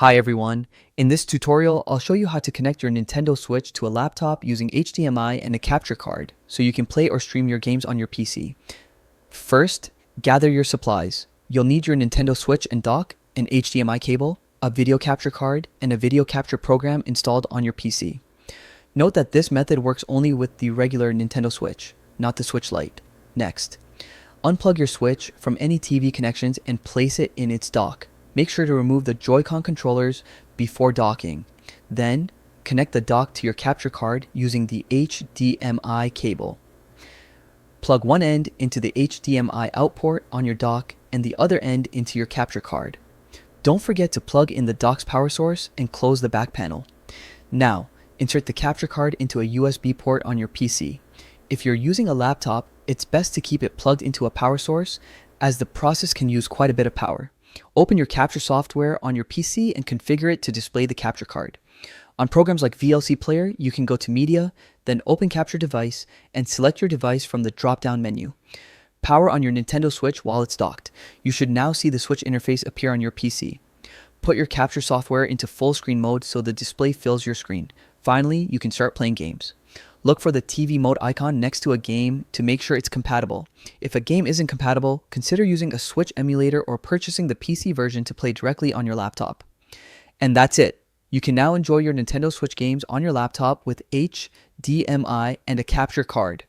Hi everyone, in this tutorial I'll show you how to connect your Nintendo Switch to a laptop using HDMI and a capture card so you can play or stream your games on your PC. First, gather your supplies. You'll need your Nintendo Switch and dock, an HDMI cable, a video capture card, and a video capture program installed on your PC. Note that this method works only with the regular Nintendo Switch, not the Switch Lite. Next, unplug your Switch from any TV connections and place it in its dock. Make sure to remove the Joy-Con controllers before docking. Then, connect the dock to your capture card using the HDMI cable. Plug one end into the HDMI out port on your dock and the other end into your capture card. Don't forget to plug in the dock's power source and close the back panel. Now, insert the capture card into a USB port on your PC. If you're using a laptop, it's best to keep it plugged into a power source as the process can use quite a bit of power. Open your capture software on your PC and configure it to display the capture card. On programs like VLC Player, you can go to Media, then Open Capture Device, and select your device from the drop-down menu. Power on your Nintendo Switch while it's docked. You should now see the Switch interface appear on your PC. Put your capture software into full screen mode so the display fills your screen. Finally, you can start playing games. Look for the TV mode icon next to a game to make sure it's compatible. If a game isn't compatible, consider using a Switch emulator or purchasing the PC version to play directly on your laptop. And that's it. You can now enjoy your Nintendo Switch games on your laptop with HDMI and a capture card.